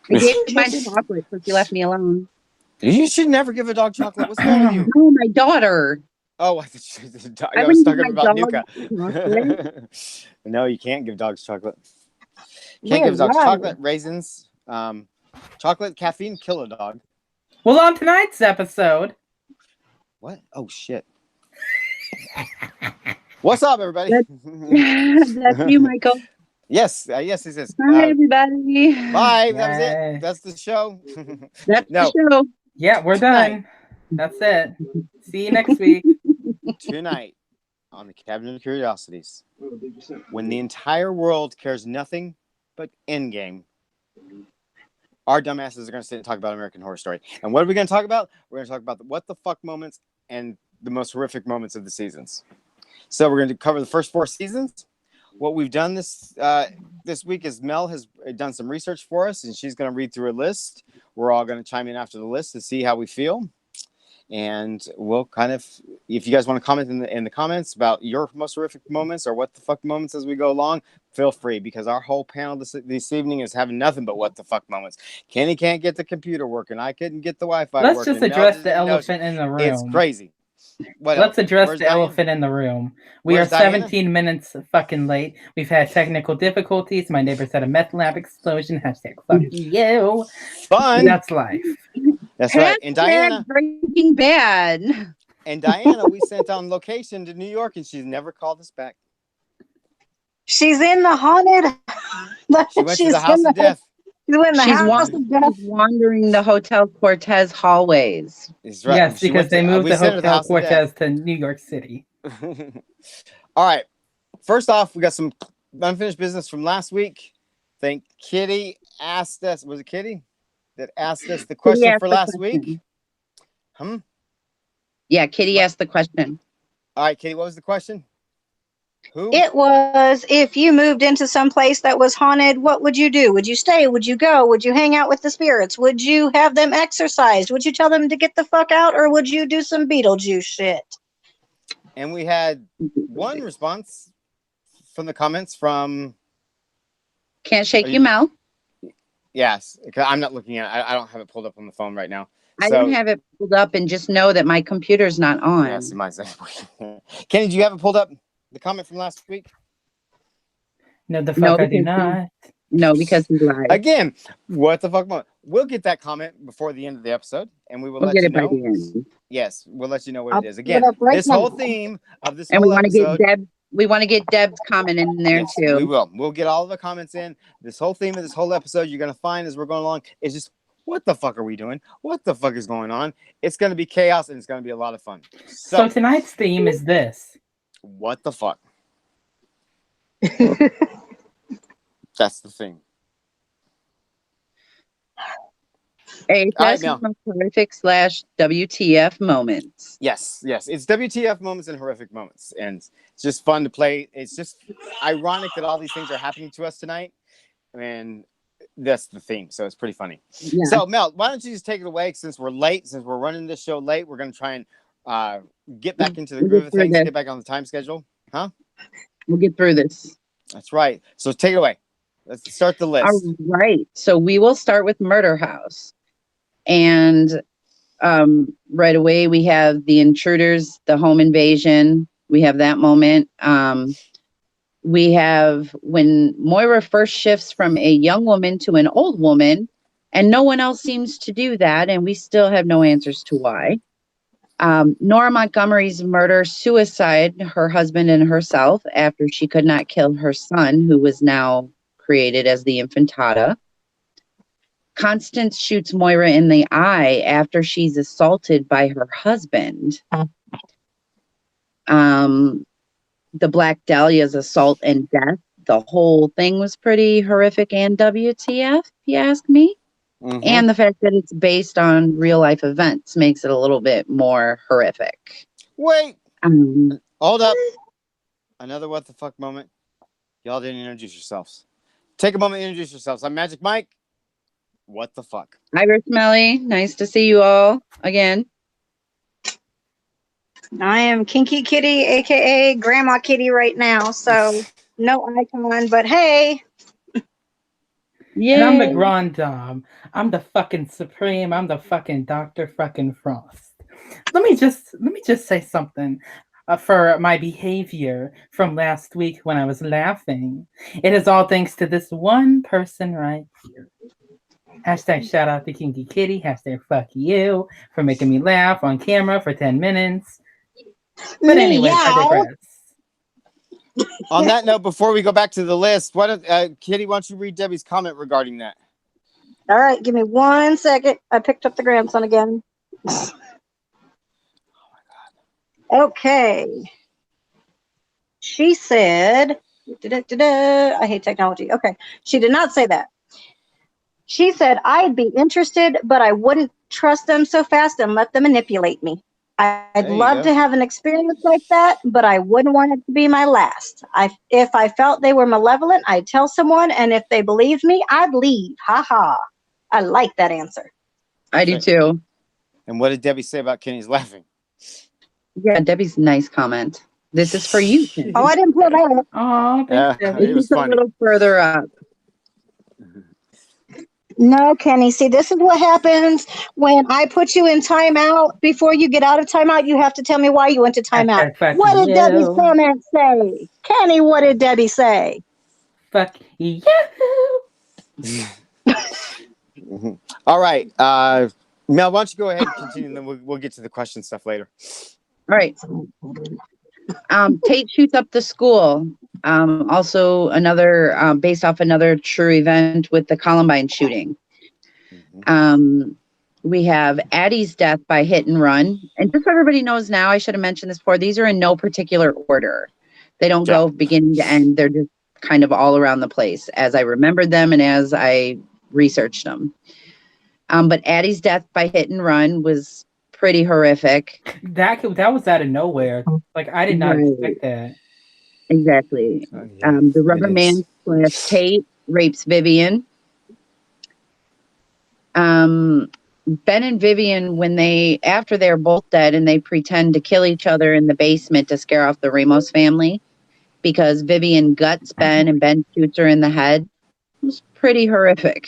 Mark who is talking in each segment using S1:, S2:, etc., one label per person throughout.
S1: I gave mine chocolate, so she left me alone.
S2: You should never give a dog chocolate. What's wrong with you?
S1: No, my daughter.
S2: Oh,
S1: I
S2: I was
S1: wouldn't give
S2: talking
S1: my
S2: about
S1: dog chocolate.
S2: Nuka. No, you can't give dogs chocolate. Can't
S1: We're
S2: give dogs
S1: right.
S2: chocolate, raisins, chocolate, caffeine, kill a dog.
S3: Well, on tonight's episode.
S2: What? Oh, shit. What's up, everybody?
S1: That's you, Michael.
S2: Yes, yes, it is.
S1: Hi, everybody.
S2: Bye. That was it. That's the show.
S1: That's the show.
S3: Yeah, we're done. That's it. See you next week.
S2: Tonight on the Cabinet of Curiosities, when the entire world cares nothing but Endgame, our dumbasses are going to sit and talk about American Horror Story. And what are we going to talk about? We're going to talk about the what the fuck moments and the most horrific moments of the seasons. So we're going to cover the first 4 seasons. What we've done this week is Mel has done some research for us, and she's going to read through a list. We're all going to chime in after the list to see how we feel. And we'll kind of, if you guys want to comment in the comments about your most horrific moments or what the fuck moments as we go along, feel free, because our whole panel this evening is having nothing but what the fuck moments. Kenny can't get the computer working. I couldn't get the Wi-Fi working.
S3: Let's just address the elephant in the room.
S2: It's crazy.
S3: Let's address the elephant in the room. We are 17 minutes fucking late. We've had technical difficulties. My neighbors had a meth lab explosion. Hashtag fuck you.
S2: Fun.
S3: That's life.
S2: That's right. And Diana.
S1: Breaking Bad.
S2: And Diana, we sent on location to New York, and she's never called us back.
S4: She's in the haunted.
S2: She went to the house of death.
S1: She's wandering the Hotel Cortez hallways.
S2: Right.
S3: Yes, because they moved the Hotel Cortez to New York City.
S2: All right. First off, we got some unfinished business from last week. I think Kitty asked us. Was it Kitty that asked us the question for last week?
S1: Yeah, Kitty asked the question.
S2: All right, Kitty, what was the question? Who?
S4: It was, if you moved into some place that was haunted, what would you do? Would you stay? Would you go? Would you hang out with the spirits? Would you have them exorcised? Would you tell them to get the fuck out? Or would you do some Beetlejuice shit?
S2: And we had one response from the comments from...
S1: Can't shake your mouth.
S2: Yes, I'm not looking at it. I don't have it pulled up on the phone right now.
S1: I don't have it pulled up, and just know that my computer's not on.
S2: Yes, mine's. Kenny, do you have it pulled up? The comment from last week?
S3: No, the fuck I do not.
S1: No, because he lied.
S2: Again, what the fuck moment? We'll get that comment before the end of the episode, and we will let you know. By the end. Yes, we'll let you know what it is. Again, this whole theme of this whole episode.
S1: We want to get Deb's comment in there too.
S2: We will. We'll get all the comments in. This whole theme of this whole episode you're going to find as we're going along is just, what the fuck are we doing? What the fuck is going on? It's going to be chaos, and it's going to be a lot of fun.
S3: So tonight's theme is this.
S2: What the fuck? That's the thing.
S1: AHS horrific / WTF moments.
S2: Yes. It's WTF moments and horrific moments. And it's just fun to play. It's just ironic that all these things are happening to us tonight. And that's the theme. So it's pretty funny. Yeah. So, Mel, why don't you just take it away since we're late, since we're running this show late. We're going to try and get back into the groove of things, get back on the time schedule. Huh?
S1: We'll get through this.
S2: That's right. So take it away. Let's start the list.
S1: All right. So we will start with Murder House. And right away, we have the intruders, the home invasion. We have that moment. We have when Moira first shifts from a young woman to an old woman, and no one else seems to do that. And we still have no answers to why. Nora Montgomery's murder, suicide, her husband and herself after she could not kill her son, who was now created as the Infantata. Constance shoots Moira in the eye after she's assaulted by her husband. The Black Dahlia's assault and death. The whole thing was pretty horrific and WTF, if you ask me. Mm-hmm. And the fact that it's based on real life events makes it a little bit more horrific.
S2: Wait. Hold up. Another what the fuck moment. Y'all didn't introduce yourselves. Take a moment to introduce yourselves. I'm Magic Mike. What the fuck?
S1: IrishMeli. Nice to see you all again.
S4: I am Kinky Kitty, aka Grandma Kitty right now. So no icon, but hey.
S1: Yeah.
S3: And I'm the Grand Dame. I'm the fucking Supreme. I'm the fucking Dr. fucking Frost. Let me just say something for my behavior from last week when I was laughing. It is all thanks to this one person right here. Hashtag shout out to Kinky Kitty. Hashtag fuck you for making me laugh on camera for 10 minutes. But anyway, I digress.
S2: On that note, before we go back to the list, Kitty, why don't you read Debbie's comment regarding that?
S4: All right, give me 1 second. I picked up the grandson again.
S2: Oh my God.
S4: Okay. She said, I hate technology. Okay. She did not say that. She said, I'd be interested, but I wouldn't trust them so fast and let them manipulate me. I'd love to have an experience like that, but I wouldn't want it to be my last. If I felt they were malevolent, I'd tell someone, and if they believed me, I'd leave. Ha ha. I like that answer.
S1: I do too.
S2: And what did Debbie say about Kenny's laughing?
S1: Yeah, Debbie's nice comment. This is for you.
S4: Oh, I didn't pull that up.
S3: Oh, thanks, Debbie.
S2: It was funny.
S1: A little further up.
S4: No, Kenny. See, this is what happens when I put you in timeout. Before you get out of timeout, you have to tell me why you went to timeout. What did Debbie's comment say? Kenny, what did Debbie say?
S3: Fuck you.
S2: All right. Mel, why don't you go ahead and continue, and then we'll get to the question stuff later.
S1: All right. Tate shoots up the school. Also another based off another true event with the Columbine shooting. We have Addie's death by hit and run. And just so everybody knows now, I should have mentioned this before, these are in no particular order. They don't go beginning to end. They're just kind of all around the place as I remembered them and as I researched them. But Addie's death by hit and run was pretty horrific.
S3: That was out of nowhere. Like, I did not expect that.
S1: Exactly. The rubber man / Tate rapes Vivian. Ben and Vivian, after they're both dead and they pretend to kill each other in the basement to scare off the Ramos family because Vivian guts Ben and Ben shoots her in the head. It was pretty horrific.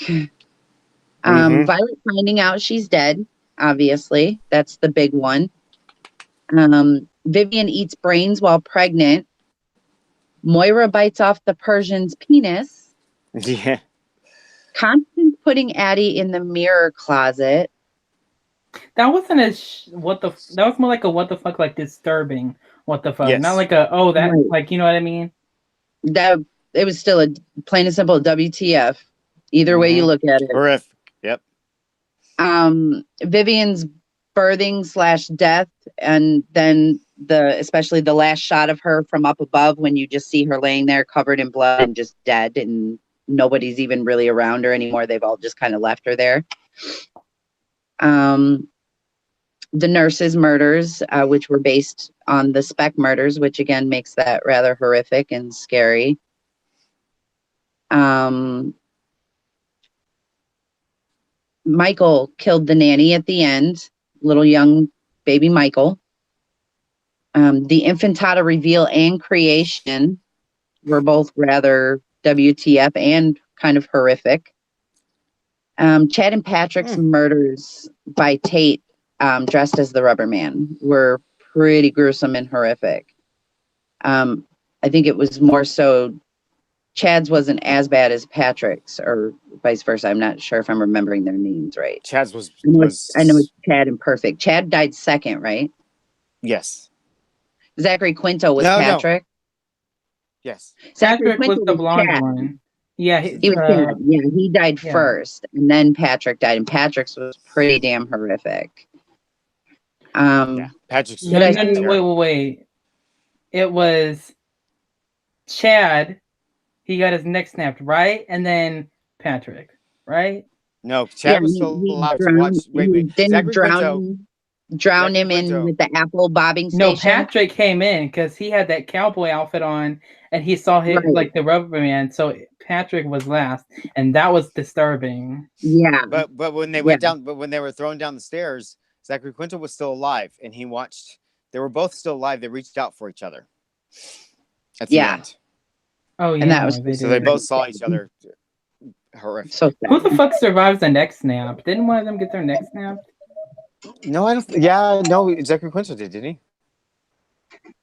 S1: Violet finding out she's dead, obviously. That's the big one. Vivian eats brains while pregnant. Moira bites off the Persian's penis.
S2: Yeah.
S1: Constance putting Addie in the mirror closet.
S3: That wasn't that was more like a what the fuck, like disturbing what the fuck.
S2: Yes.
S3: Not like like, you know what I mean?
S1: That it was still a plain and simple WTF. Either way you look at it.
S2: Horrific. Yep.
S1: Vivian's birthing / death, and then especially the last shot of her from up above when you just see her laying there covered in blood and just dead and nobody's even really around her anymore. They've all just kind of left her there. The nurses' murders, which were based on the Speck murders, which again makes that rather horrific and scary. Michael killed the nanny at the end, little young baby Michael. The infantata reveal and creation were both rather WTF and kind of horrific. Chad and Patrick's murders by Tate, dressed as the Rubber Man, were pretty gruesome and horrific. I think it was more so Chad's wasn't as bad as Patrick's, or vice versa. I'm not sure if I'm remembering their names right.
S2: Chad's was
S1: I know it's Chad and Perfect. Chad died second, right?
S2: Yes.
S1: Zachary Quinto was Patrick.
S2: No. Yes.
S1: Zachary
S3: Patrick was the blonde one. Yeah,
S1: he was Chad. Yeah, he died first, and then Patrick died, and Patrick's was pretty damn horrific.
S2: Patrick's.
S3: Wait. It was Chad. He got his neck snapped, right? And then Patrick, right?
S2: No, Chad was still alive to watch. Wait.
S1: Didn't drown him in with the apple bobbing station?
S3: No, Patrick came in because he had that cowboy outfit on and he saw him like the Rubber Man. So Patrick was last, and that was disturbing.
S1: Yeah.
S2: But when they went down, when they were thrown down the stairs, Zachary Quinto was still alive, and he watched. They were both still alive. They reached out for each other. At the end.
S3: Oh yeah.
S2: And that was so they both saw each other horrific.
S1: So
S3: Who the
S1: sad.
S3: fuck survives the neck snap? Didn't one of them get their neck snapped?
S2: No, I don't. Yeah, no, Zachary Quinto did, didn't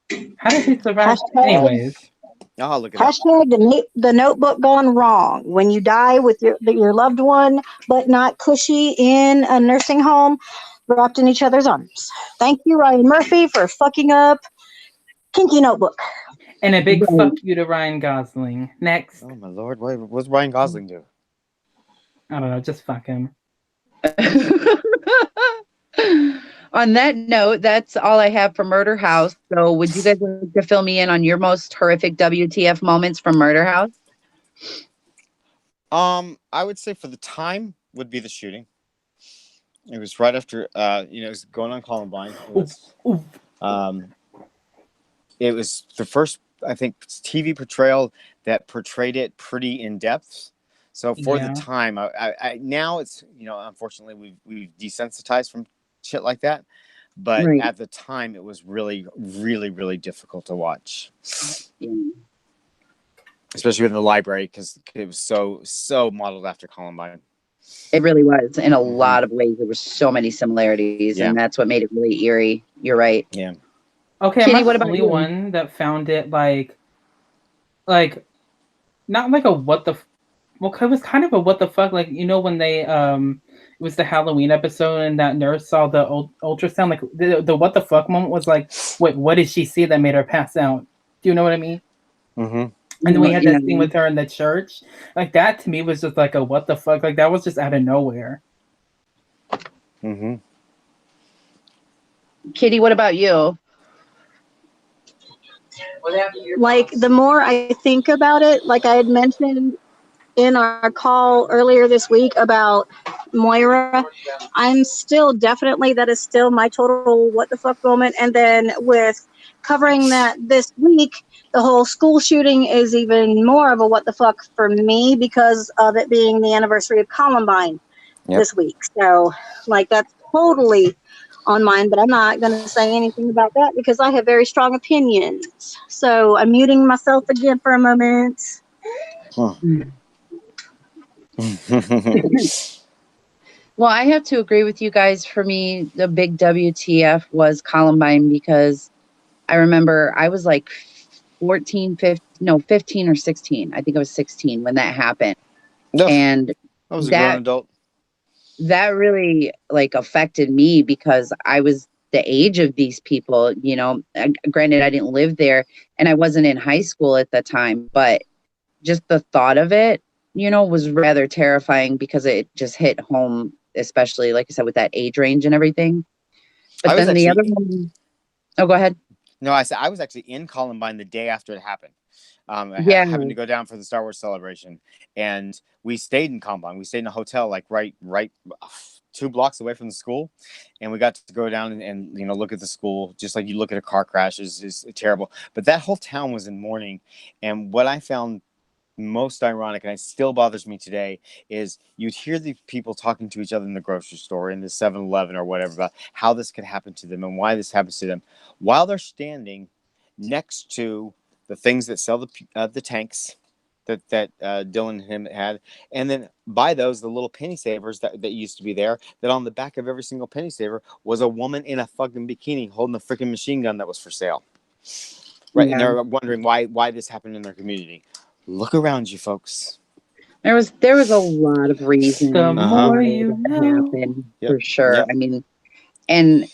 S2: he?
S3: How did he survive?
S4: Hashtag
S3: Anyways,
S2: I'll look it up.
S4: Hashtag the notebook gone wrong. When you die with your loved one, but not cushy in a nursing home, wrapped in each other's arms. Thank you, Ryan Murphy, for fucking up Kinky Notebook.
S3: and a big
S1: Right.
S3: fuck you to Ryan Gosling. Next,
S2: Oh my lord, what's Ryan Gosling do?
S3: I don't know, just fuck him.
S1: On that note, that's all I have for Murder House. So would you guys like to fill me in on your most horrific WTF moments from Murder House?
S2: I would say for the time would be the shooting. It was right after it was going on Columbine. It was the first, I think, TV portrayal that portrayed it pretty in depth. So for the time, I now it's unfortunately we've desensitized from shit like that, but
S1: Right.
S2: at the time it was really, really, really difficult to watch,
S1: Yeah.
S2: especially in the library because it was so modeled after Columbine.
S1: It really was. In a lot of ways, there were so many similarities, and that's what made it really eerie. You're right.
S2: Yeah.
S3: Okay,
S1: Kitty,
S3: am I
S1: what
S3: the
S1: about
S3: only
S1: you?
S3: one that found it like not like a what the well, it was kind of a what the fuck, like when they it was the Halloween episode and that nurse saw the ultrasound, like the what the fuck moment was like, wait, what did she see that made her pass out? Do you know what I mean?
S2: Mm-hmm.
S3: And then we had that
S1: Yeah.
S3: scene with her in the church. Like that to me was just like a what the fuck, like that was just out of nowhere.
S2: Mm-hmm.
S1: Kitty, what about you?
S4: Like, the more I think about it, like I had mentioned in our call earlier this week about Moira, I'm still definitely, that is still my total what the fuck moment. And then with covering that this week, the whole school shooting is even more of a what the fuck for me because of it being the anniversary of Columbine this week. So, like, that's totally on mine, but I'm not going to say anything about that because I have very strong opinions. So I'm muting myself again for a moment.
S1: Well, I have to agree with you guys. For me, the big WTF was Columbine because I remember I was like 15 or 16. I think I was 16 when that happened.
S2: No,
S1: And
S2: I was a grown adult.
S1: That really like affected me because I was the age of these people, granted I didn't live there and I wasn't in high school at the time, but just the thought of it, was rather terrifying because it just hit home, especially like I said, with that age range and everything. But then the other one, oh, go ahead.
S2: No, I said I was actually in Columbine the day after it happened. Having to go down for the Star Wars celebration, and we stayed in Columbine. We stayed in a hotel like right 2 blocks away from the school, and we got to go down and look at the school just like you look at a car crash. Is terrible. But that whole town was in mourning, and what I found most ironic, and it still bothers me today, is you'd hear the people talking to each other in the grocery store, in the 7-Eleven or whatever, about how this could happen to them and why this happens to them, while they're standing next to the things that sell the tanks that Dylan and him had, and then by those the little penny savers that used to be there. That on the back of every single penny saver was a woman in a fucking bikini holding a freaking machine gun that was for sale. Right, and they're wondering why this happened in their community. Look around you, folks.
S1: There was a lot of reasons
S3: The more you
S1: that
S3: know.
S1: happened, for sure. I mean, and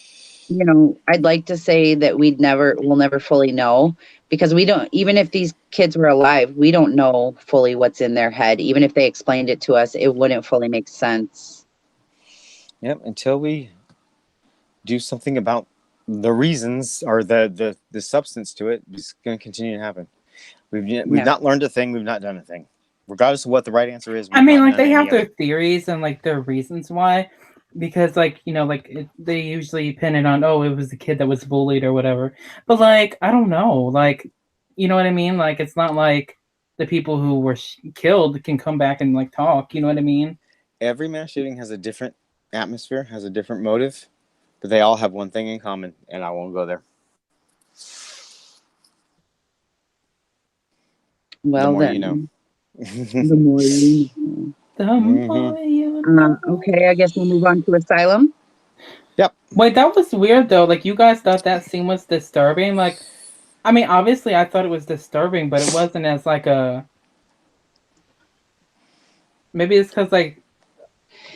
S1: I'd like to say that we'll never fully know because we don't, even if these kids were alive, we don't know fully what's in their head. Even if they explained it to us, it wouldn't fully make sense.
S2: Yep, until we do something about the reasons or the substance to it, it's going to continue to happen. We've not learned a thing. We've not done a thing. Regardless of what the right answer is.
S3: I mean, like, they have their theories and like their reasons why, because they usually pin it on, oh, it was the kid that was bullied or whatever. But like, I don't know, like, you know what I mean? Like, it's not like the people who were killed can come back and like talk. You know what I mean?
S2: Every mass shooting has a different atmosphere, has a different motive, but they all have one thing in common, and I won't go there.
S1: Well,
S2: the more you know.
S1: The more you know.
S3: The
S2: Mhm.
S3: more you know.
S1: Okay, I guess we'll move on to Asylum.
S2: Yep.
S3: Wait, that was weird though. Like you guys thought that scene was disturbing. Like, I mean, obviously I thought it was disturbing, but it wasn't as like a. Maybe it's because like,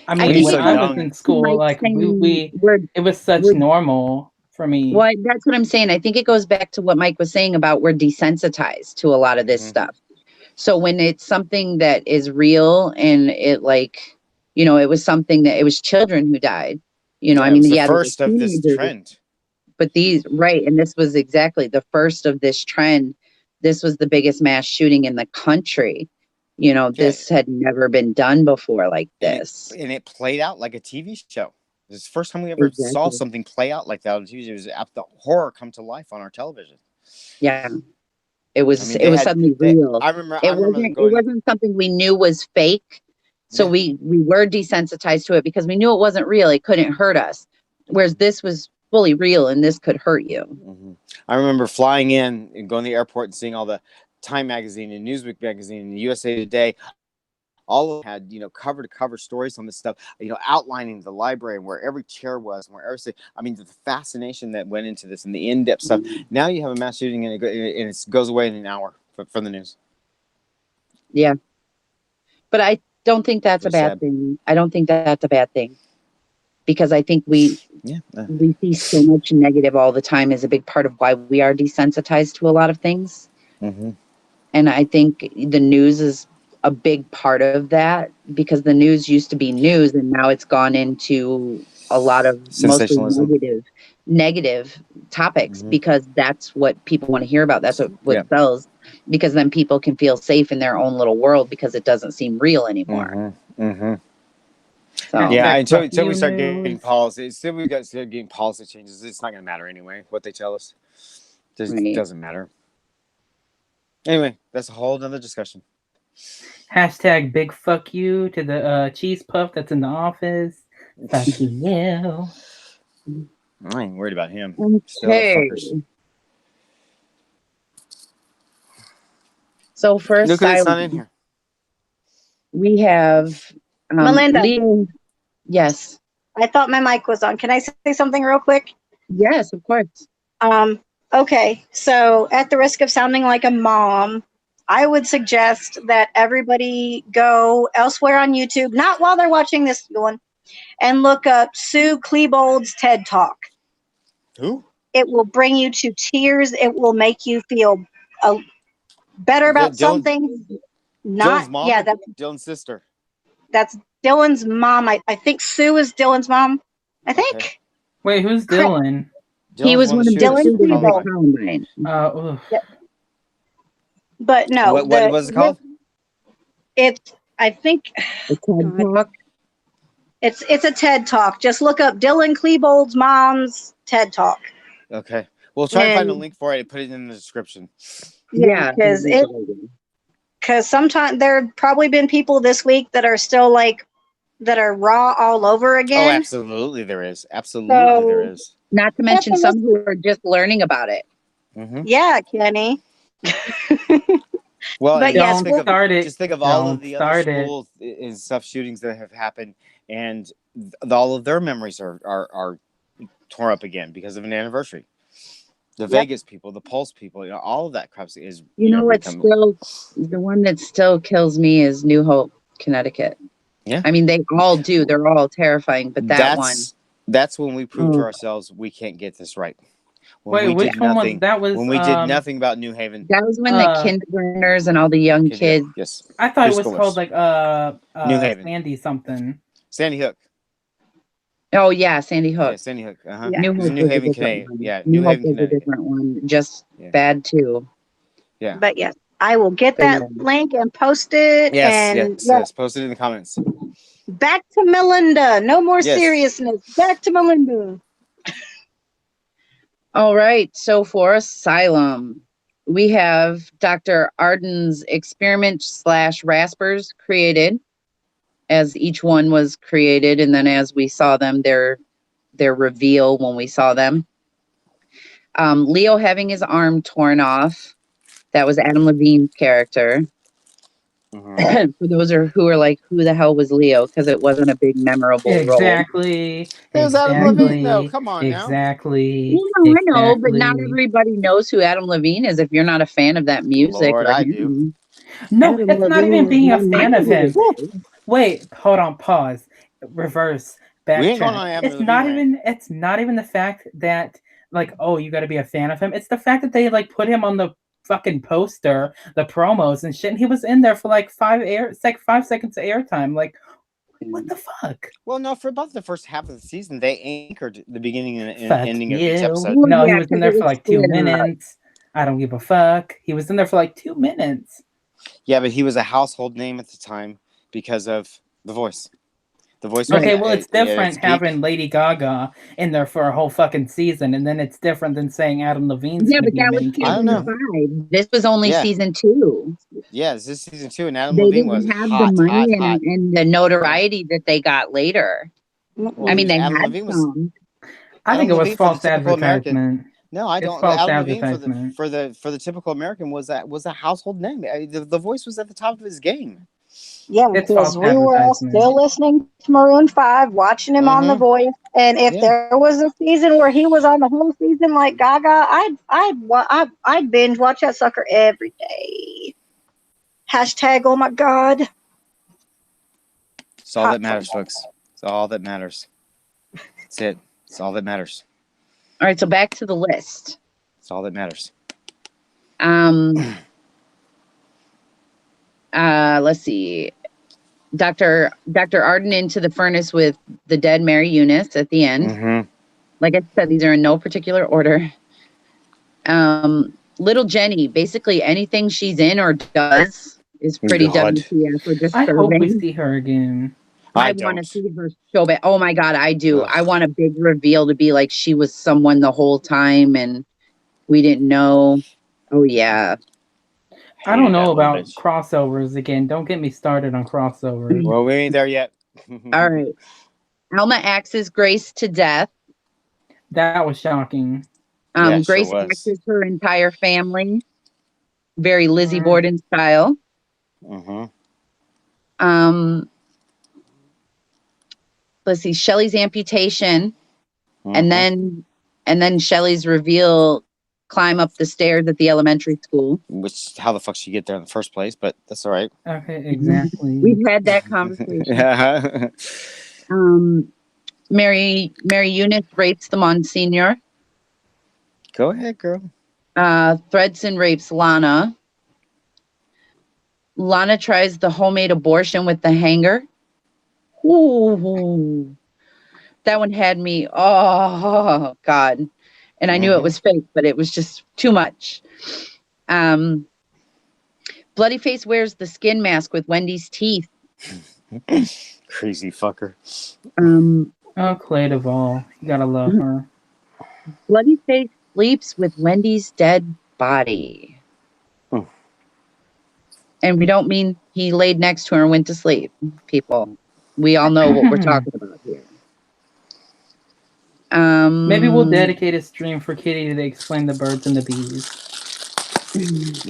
S3: I
S1: I
S3: mean,
S2: You're
S1: think
S3: when
S2: so
S1: it
S3: I
S1: goes
S3: was
S2: young.
S3: in
S1: back to
S3: school,
S1: Mike
S3: like
S1: saying
S3: it was such
S1: we're
S3: normal for me.
S1: well, that's what I'm saying. I think it goes back to what Mike was saying about we're desensitized to a lot of this
S2: Mhm.
S1: stuff. So when it's something that is real and it like, it was something that it was children who died. I
S2: Yeah, it
S1: mean,
S2: was the
S1: yeah, they were
S2: first of this
S1: teenagers,
S2: trend.
S1: but right, and this was exactly the first of this trend. This was the biggest mass shooting in the country.
S2: Yeah,
S1: This had never been done before like
S2: and it
S1: this.
S2: and it played out like a TV show. It was the first time we ever saw
S1: Exactly.
S2: something play out like that on TV. It was the horror come to life on our television.
S1: Yeah. It
S2: I
S1: was
S2: mean,
S1: it was suddenly real.
S2: I remember
S1: It
S2: them
S1: wasn't it
S2: going.
S1: wasn't something we knew was fake. So
S2: Yeah.
S1: we were desensitized to it because we knew it wasn't real. It couldn't hurt us. Whereas this was fully real and this could hurt you.
S2: Mm-hmm. I remember flying in and going to the airport and seeing all the Time magazine and Newsweek magazine and USA Today. All of them had, cover to cover stories on this stuff, outlining the library and where every chair was and where everything. I mean, the fascination that went into this and the in-depth stuff. Now you have a mass shooting and it goes away in an hour from the news.
S1: Yeah. But I don't think that's a
S2: Pretty
S1: bad
S2: sad.
S1: thing. I don't think that's a bad thing. Because I think we
S2: Yeah.
S1: see so much negative all the time is a big part of why we are desensitized to a lot of things.
S2: Mm-hmm.
S1: And I think the news is a big part of that because the news used to be news and now it's gone into a lot of mostly
S2: Sensationalism.
S1: negative topics
S2: Mhm.
S1: because that's what people want to hear about. That's what
S2: Yeah.
S1: sells because then people can feel safe in their own little world because it doesn't seem real anymore.
S2: Mm-hmm. Mm-hmm.
S1: So
S2: Yeah,
S3: Hashtag
S2: until
S3: fuck
S2: we
S3: you
S2: start getting
S3: news.
S2: policy, until we start getting policy changes, it's not going to matter anyway. What they tell us, just
S1: right.
S2: doesn't matter. Anyway, that's a whole other discussion.
S3: Hashtag big fuck you to the cheese puff that's in the office. Fuck you.
S2: I ain't worried about him. Still
S1: Okay.
S2: fuckers.
S1: So for
S2: Look at it's not in
S1: Asylum,
S2: here.
S1: we have
S4: Melinda.
S1: Liam. Yes.
S4: I thought my mic was on. Can I say something real quick?
S1: Yes, of course.
S4: Okay, so at the risk of sounding like a mom, I would suggest that everybody go elsewhere on YouTube, not while they're watching this one, and look up Sue Klebold's TED Talk.
S2: Who?
S4: It will bring you to tears. It will make you feel better about something.
S2: Dylan's mom?
S4: Yeah,
S2: Dylan's sister.
S4: that's Dylan's mom. I think Sue is Dylan's mom. I think.
S2: Okay.
S3: Wait, who's Dylan?
S1: He was one of the
S4: Dylan
S1: students at
S4: Klebold.
S1: Columbine.
S4: But no,
S2: What was it called?
S4: I think
S1: The TED Talk.
S4: it's a TED Talk. Just look up Dylan Klebold's mom's TED Talk.
S2: Okay. We'll try and find a
S4: And-
S2: link for it and put it in the description.
S1: Yeah.
S4: Because sometimes there have probably been people this week that are still that are raw all over
S2: Oh,
S4: again.
S2: absolutely there is. Absolutely there is.
S1: Not to mention some who are just learning about it.
S2: Mm-hmm.
S4: Yeah, Kenny.
S2: Well,
S4: But
S2: and
S4: yes,
S2: just think of all of the other schools and stuff shootings that have happened, and all of their memories are torn up again because of an anniversary. The Vegas people, the Pulse people, all of that crap is.
S1: What's still the one that still kills me is New Hope, Connecticut.
S2: Yeah,
S1: I mean they all do. They're all terrifying, but
S2: that's when we prove to ourselves we can't get this right.
S3: Wait, which one was that?
S2: When we did nothing about New Haven.
S1: That was when the kindergartners and all the young kids.
S2: Yes,
S3: I thought it was called like
S2: New Haven.
S3: Sandy something.
S2: Sandy Hook.
S1: Oh yeah, Sandy Hook.
S2: Yeah, Sandy Hook.
S1: Yeah. New
S2: Haven, Connecticut. Yeah,
S1: New Hope
S2: Haven,
S1: is a different one. Just bad too.
S2: Yeah.
S4: But yes, I will get that link and post it.
S2: Yes. Post it in the comments.
S4: Back to Melinda. No more seriousness. Back to Melinda.
S1: All right. So for Asylum, we have Dr. Arden's experiment / Raspers created, as each one was created, and then as we saw them, their reveal when we saw them. Leo having his arm torn off. That was Adam Levine's character.
S2: Mhm.
S1: For those who are like, who the hell was Leo? Because it wasn't a big memorable role.
S3: Exactly.
S2: It was Adam Levine, though.
S3: Exactly.
S2: Come on now.
S3: Exactly.
S1: Well, no, I know, but not
S3: Exactly.
S1: everybody knows who Adam Levine is if you're not a fan of that music
S2: Lord,
S1: or
S2: I
S1: him.
S2: do.
S3: No,
S1: Adam
S3: it's not
S1: Levine
S3: even being a
S1: is my
S3: fan of him.
S1: music.
S3: Wait, hold on, pause, reverse,
S2: We ain't going
S3: backtrack.
S2: on Adam Levine
S3: It's not even the fact that like, oh, you got to be a fan of him. It's the fact that they like put him on the fucking poster, the promos and shit. And he was in there for like 5 seconds of airtime. Like, what the fuck?
S2: Well, no, for about the first half of the season, they anchored the beginning and
S3: Fuck
S2: ending of
S3: you.
S2: each episode.
S1: Well,
S3: No, he
S1: yeah,
S3: was in
S1: 'cause
S3: there
S1: it
S3: for
S1: was
S3: like 2
S1: split up.
S3: minutes. I don't give a fuck. He was in there for like 2 minutes.
S2: Yeah, but he was a household name at the time because of The Voice. The Voice was
S3: Okay,
S2: at
S3: well, it's
S2: its
S3: different
S2: peak.
S3: having Lady Gaga in there for a whole fucking season, and then it's different than saying Adam Levine's
S1: Yeah,
S3: going to
S1: but
S3: be
S1: that was
S3: main
S2: I don't
S3: character.
S2: know.
S1: season 5. This was only
S2: Yeah.
S1: season 2.
S2: Yeah, this is season 2, and Adam
S1: They
S2: Levine was
S1: didn't have the
S2: hot,
S1: money
S2: hot, hot.
S1: and the notoriety that they got later.
S2: Well,
S1: I mean, they
S2: Adam
S1: had
S2: Levine was
S1: some.
S3: I think
S2: Adam
S3: it was
S2: Levine for the
S3: false
S2: typical American.
S3: advertisement.
S2: No, I
S3: It's
S2: don't.
S3: false
S2: Adam Levine
S3: advertisement.
S2: for the typical American was a household name. The Voice was at the top of his game.
S4: Yeah,
S3: It's
S4: because
S3: false
S4: we were all
S3: advertisement.
S4: still listening to Maroon 5, watching him on The
S2: Mhm.
S4: Voice. And if
S2: Yeah.
S4: there was a season where he was on the whole season like Gaga, I'd binge watch that sucker every day. Hashtag, oh my God.
S2: It's all
S4: Hot
S2: that matters,
S4: fun.
S2: folks. It's all that matters. That's it. It's all that matters.
S1: All right, so back to the list.
S2: It's all that matters.
S1: Let's see. Dr. Arden into the furnace with the dead Mary Eunice at the end.
S2: Mm-hmm.
S1: Like I said, these are in no particular order. Little Jenny, basically anything she's in or does is pretty
S2: God.
S1: WTF or
S3: I hope we
S1: disturbing.
S3: see her again.
S1: I
S2: don't.
S1: want to see her so bad. Oh my God, I do.
S2: Ugh.
S1: I want a big reveal to be like she was someone the whole time and we didn't know. Oh yeah.
S3: I don't know
S2: Hated that little
S3: about
S2: bitch.
S3: crossovers again. Don't get me started on crossovers.
S2: Well, we ain't there yet.
S1: All right. Alma axes Grace to death.
S3: That was shocking.
S2: Yeah, it sure
S1: Grace
S2: was.
S1: axes her entire family. Very Lizzie
S3: Mhm.
S1: Borden style.
S2: Mm-hmm.
S1: Let's see, Shelley's amputation.
S2: Mm-hmm.
S1: And then Shelley's reveal, climb up the stairs at the elementary school.
S2: Which, how the fuck she get there in the first place? But that's all right.
S3: Okay, exactly.
S1: We've had that conversation.
S2: Yeah.
S1: Mary Eunice rapes the Monsignor.
S2: Go ahead, girl.
S1: Thredson rapes Lana. Lana tries the homemade abortion with the hanger. Ooh, that one had me. Oh God! And I knew it was fake, but it was just too much. Bloodyface wears the skin mask with Wendy's teeth.
S2: Crazy fucker.
S3: Oh, Clay Duvall. You gotta love her.
S1: Bloodyface sleeps with Wendy's dead body. And we don't mean he laid next to her and went to sleep, people. We all know what we're talking about here.
S3: Maybe we'll dedicate a stream for Kitty to explain the birds and the bees.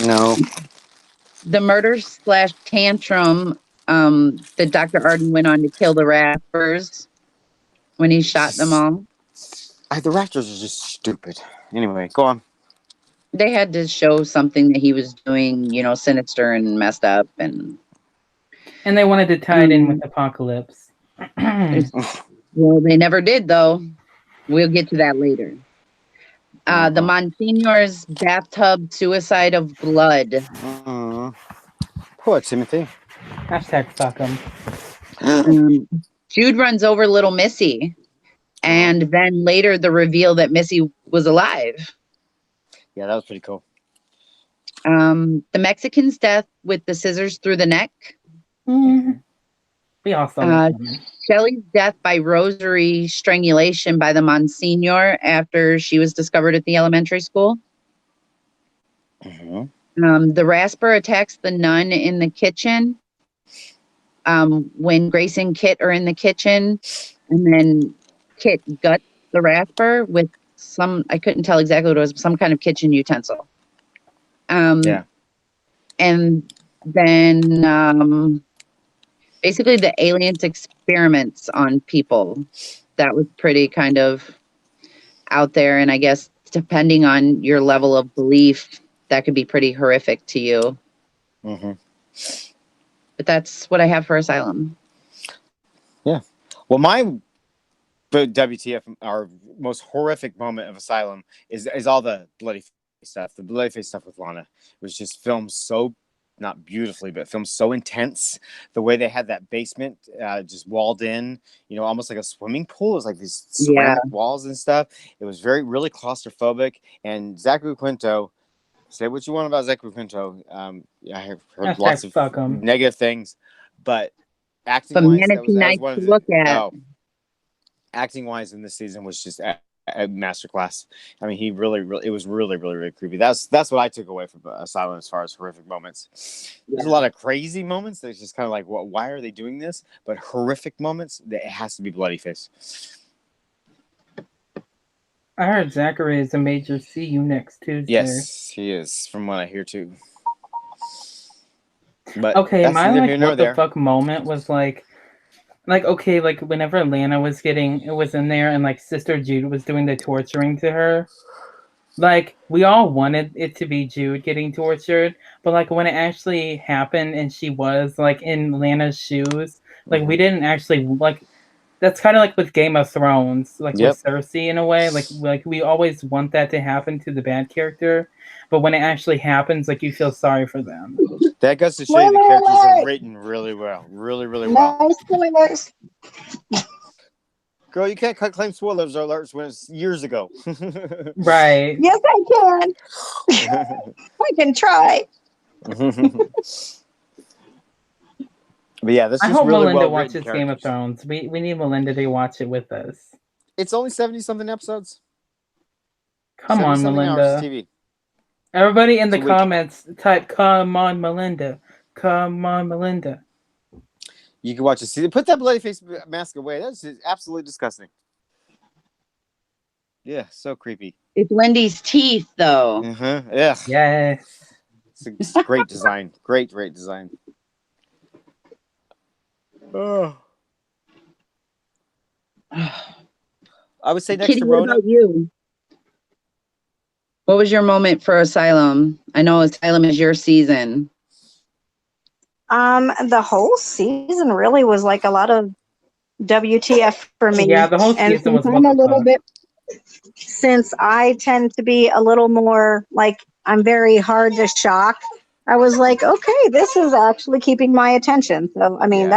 S2: No.
S1: The murder / tantrum that Dr. Arden went on to kill the rappers when he shot them all.
S2: The Raptors are just stupid. Anyway, go on.
S1: They had to show something that he was doing, you know, sinister and messed up. And
S3: they wanted to tie it in with Apocalypse.
S1: Well, they never did, though. We'll get to that later. The Monsignor's bathtub suicide of blood.
S2: Poor Timothy.
S3: Hashtag fuck him.
S1: Jude runs over little Missy. And then later the reveal that Missy was alive.
S2: Yeah, that was pretty cool.
S1: The Mexican's death with the scissors through the neck.
S3: We all saw that.
S1: Shelley's death by rosary strangulation by the Monsignor after she was discovered at the elementary school. The Rasper attacks the nun in the kitchen. When Grace and Kit are in the kitchen, and then Kit guts the Rasper with some, I couldn't tell exactly what it was, some kind of kitchen utensil.
S2: Yeah.
S1: And then basically the aliens experiments on people. That was pretty kind of out there, and I guess depending on your level of belief, that could be pretty horrific to you.
S2: Mm-hmm.
S1: But that's what I have for Asylum.
S2: Yeah. Well, my WTF, our most horrific moment of Asylum is all the bloody stuff. The bloody face stuff with Lana. It was just filmed so, not beautifully, but filmed so intense. The way they had that basement just walled in, almost like a swimming pool. It was like these ceramic walls and stuff. It was really claustrophobic. And Zachary Quinto, say what you want about Zachary Quinto. I have heard lots of negative things, but acting-wise, that was one of the...
S1: look at.
S2: Oh, acting-wise in this season was just a masterclass. I mean, it was really creepy. That's what I took away from Asylum as far as horrific moments. There's a lot of crazy moments that's just kind of like, why are they doing this? But horrific moments, it has to be Bloody Face.
S3: I heard Zachary is a major see you next Tuesday.
S2: Yes, he is, from what I hear too. But
S3: okay, my what the fuck moment was like okay, like whenever Lana was in there and like Sister Jude was doing the torturing to her, like we all wanted it to be Jude getting tortured, but like when it actually happened and she was like in Lana's shoes, like we didn't actually like. That's kind of like with Game of Thrones, like with Cersei in a way. Like we always want that to happen to the bad character, but when it actually happens, like you feel sorry for them.
S2: That goes to show you the characters are written really well, really well.
S4: No spoilers.
S2: Girl, you can't claim spoilers alerts when it's years ago.
S3: Right.
S4: Yes, I can. I can try.
S2: But yeah, this is
S3: I hope
S2: really
S3: Melinda
S2: well
S3: watches Game of Thrones. We need Melinda to watch it with us.
S2: It's only 70-something episodes.
S3: Come on, Melinda.
S2: Hours of TV.
S3: Everybody in the comments type, "Come on, Melinda. Come on, Melinda."
S2: You can watch it. Put that bloody face mask away. That's absolutely disgusting. Yeah, so creepy.
S1: It's Wendy's teeth, though.
S2: Yeah.
S3: Yes.
S2: It's a great design. Great design. Oh. I would say next
S1: Kitty,
S2: to Rona.
S1: what about you? What was your moment for Asylum? I know Asylum is your season.
S4: The whole season really was like a lot of WTF for me.
S3: Yeah, the whole season was
S4: a little bit. Since I tend to be a little more like I'm very hard to shock, I was like, okay, this is actually keeping my attention. So I mean,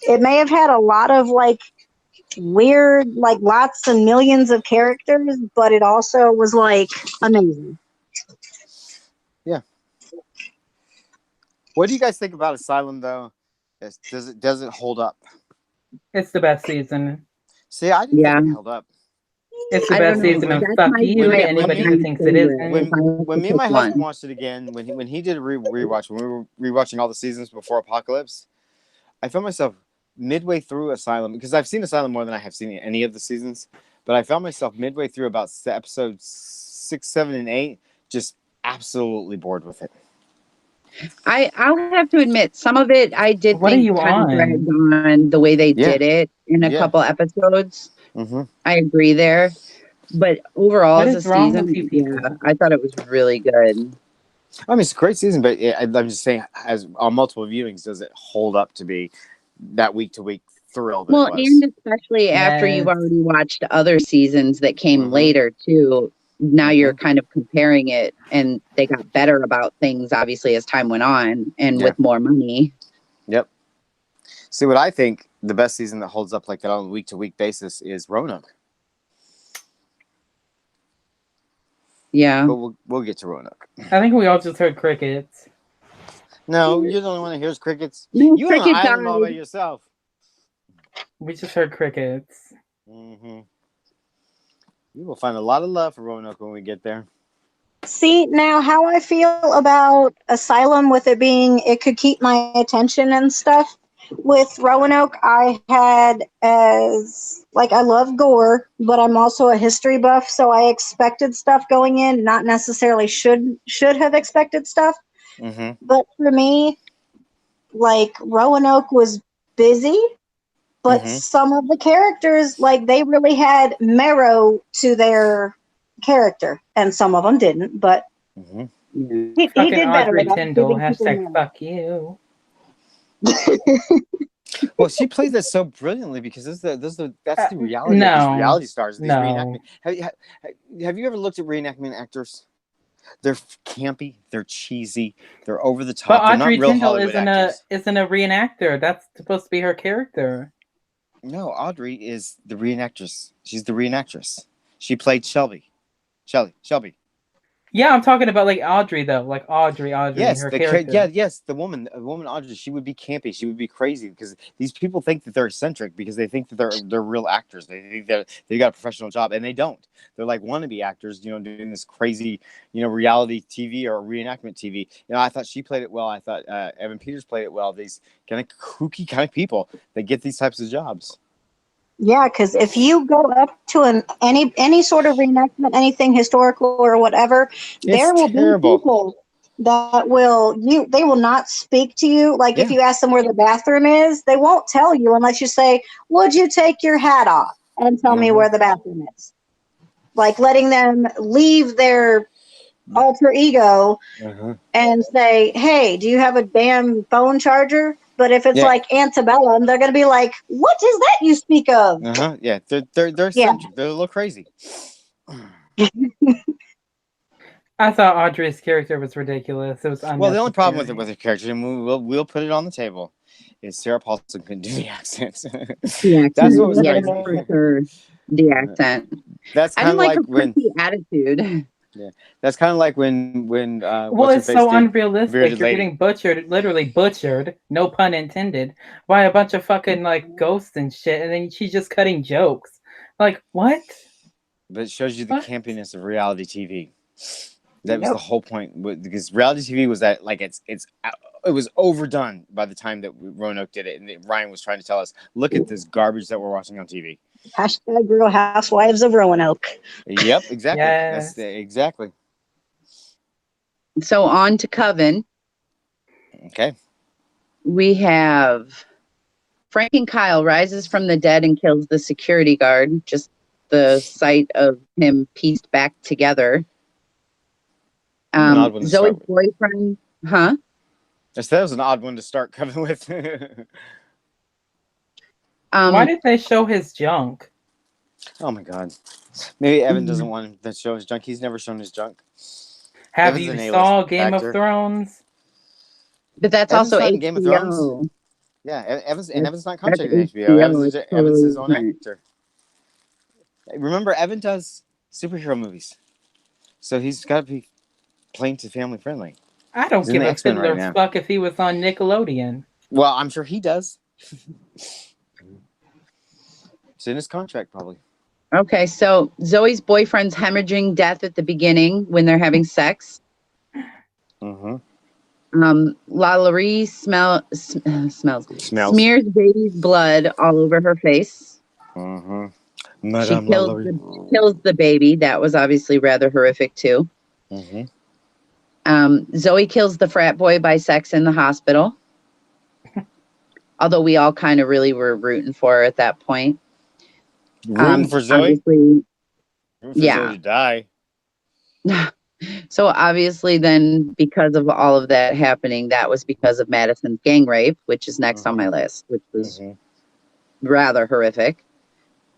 S4: it may have had a lot of like weird, like lots and millions of characters, but it also was like amazing.
S2: Yeah. What do you guys think about Asylum though? Does it hold up?
S3: It's the best season.
S2: See, I didn't think it held up.
S3: It's the best season of fuck you to anybody who thinks it isn't.
S2: When me and my husband watched it again, when he did a rewatch, when we were rewatching all the seasons before Apocalypse, I found myself midway through Asylum, because I've seen Asylum more than I have seen any of the seasons, but I found myself midway through about episodes 6, 7, and 8, just absolutely bored with it.
S1: I'll have to admit, some of it I did think kind of dragged on the way they did it in a couple episodes. I agree there, but overall as a season, I thought it was really good.
S2: I mean, it's a great season, but I'm just saying, as on multiple viewings, does it hold up to be that week-to-week thrill?
S1: Well, and especially after you've already watched other seasons that came later too. Now you're kind of comparing it, and they got better about things, obviously, as time went on and with more money.
S2: Yep. See, what I think the best season that holds up like that on a week-to-week basis is Roanoke.
S1: Yeah.
S2: But we'll get to Roanoke.
S3: I think we all just heard crickets.
S2: No, you're the only one that hears crickets. You're on an island all by yourself.
S3: We just heard crickets.
S2: You will find a lot of love for Roanoke when we get there.
S4: See, now how I feel about Asylum with it being, it could keep my attention and stuff. With Roanoke, I had as, like, I love gore, but I'm also a history buff, so I expected stuff going in, not necessarily should have expected stuff.
S2: Mm-hmm.
S4: But for me, like Roanoke was busy, but
S2: Mm-hmm.
S4: some of the characters, like they really had marrow to their character, and some of them didn't. But
S2: Mm-hmm.
S1: Yeah.
S4: he
S3: Fucking
S4: did better
S3: Audrey
S4: about
S3: Tyndall.
S4: giving people
S3: Hashtag
S4: marrow.
S3: fuck you.
S2: Well, she played that so brilliantly because that's the reality of these
S3: No.
S2: reality stars, these
S3: No.
S2: reenactment. Have you ever looked at reenactment actors? They're campy, they're cheesy, they're over the
S3: But
S2: top. They're not
S3: Audrey
S2: real
S3: Tyndall
S2: Hollywood
S3: isn't
S2: actors.
S3: a reenactor. That's supposed to be her character.
S2: No, Audrey is the reenactress. She's the reenactress. She played Shelby. Shelby.
S3: Yeah, I'm talking about like Audrey though, like Audrey,
S2: Yes,
S3: her character.
S2: the woman Audrey. She would be campy. She would be crazy because these people think that they're eccentric because they think that they're real actors. They think that they got a professional job, and they don't. They're like wannabe actors, doing this crazy, reality TV or reenactment TV. I thought she played it well. I thought Evan Peters played it well. These kind of kooky kind of people that get these types of jobs.
S4: Yeah, because if you go up to any sort of reenactment, anything historical or whatever,
S2: It's
S4: there will be
S2: terrible.
S4: people that they will not speak to you. Like if
S2: Yeah.
S4: you ask them where the bathroom is, they won't tell you unless you say, "Would you take your hat off and tell me
S2: Mhm.
S4: where the bathroom is?" Like letting them leave their alter ego
S2: Uh-huh.
S4: and say, "Hey, do you have a damn phone charger?" But if it's
S2: Yeah.
S4: like antebellum, they're going to be like, "What is that you speak of?"
S2: Uh-huh. Yeah. They're
S4: Yeah.
S2: eccentric. They're a little crazy.
S3: I thought Audrey's character was ridiculous. It was unnecessary.
S2: Well, the only problem with her character, and we'll put it on the table, is Sarah Paulson couldn't do the accents.
S1: Yeah,
S2: That's what was
S1: yeah,
S2: crazy.
S1: for sure. The accent.
S2: That's
S1: I
S2: kind
S1: didn't
S2: of
S1: like her
S2: like when.
S1: pushy attitude.
S2: Yeah, that's kind of like when
S3: Well,
S2: what's her
S3: it's
S2: face
S3: so
S2: did
S3: unrealistic.
S2: Bearded
S3: You're
S2: Lady.
S3: getting butchered, literally butchered, no pun intended, by a bunch of fucking like ghosts and shit, and then she's just cutting jokes. Like what?
S2: But it shows you the
S3: What?
S2: campiness of reality TV. That was
S4: Yep.
S2: the whole point, because reality TV was that like it was overdone by the time that Roanoke did it, and Ryan was trying to tell us, look at this garbage that we're watching on TV.
S4: Hashtag Real Housewives of Roanoke.
S2: Yep, exactly.
S3: Yes.
S2: That's exactly.
S1: So on to Coven.
S2: Okay.
S1: We have Frank and Kyle rises from the dead and kills the security guard. Just the sight of him pieced back together.
S2: An odd one to
S1: Zoe's
S2: start with.
S1: boyfriend, huh?
S2: I said that was an odd one to start coming with.
S3: Why did they show his junk?
S2: Oh my god. Maybe Evan doesn't want him to show his junk. He's never shown his junk.
S3: Have
S2: Evan's
S3: you
S2: an A-list
S3: saw Game
S2: actor.
S3: of Thrones?
S1: But that's
S2: Evan's
S1: also
S2: not in Game of Thrones.
S1: HBO.
S2: Yeah, Evan's not
S1: That's
S2: contracted to HBO.
S1: HBO. It's
S2: Evan's
S1: totally
S2: his own
S1: different.
S2: actor. Remember, Evan does superhero movies, so he's got to be playing to family friendly.
S3: I don't
S2: He's in
S3: give
S2: the
S3: a
S2: X-Men right
S3: fiddler's
S2: now.
S3: fuck if he was on Nickelodeon.
S2: Well, I'm sure he does. It's in his contract, probably.
S1: Okay, so Zoe's boyfriend's hemorrhaging death at the beginning when they're having sex.
S2: Mm-hmm.
S1: Lalaurie smears baby's blood all over her face.
S2: Mm-hmm.
S1: She kills the baby. That was obviously rather horrific too.
S2: Mm-hmm.
S1: Zoe kills the frat boy by sex in the hospital. Although we all kind of really were rooting for her at that point.
S2: Rooting for Zoe?
S1: Obviously,
S2: Rooting for Zoe to die.
S1: So obviously then, because of all of that happening, that was because of Madison's gang rape, which is next on my list, which was rather horrific.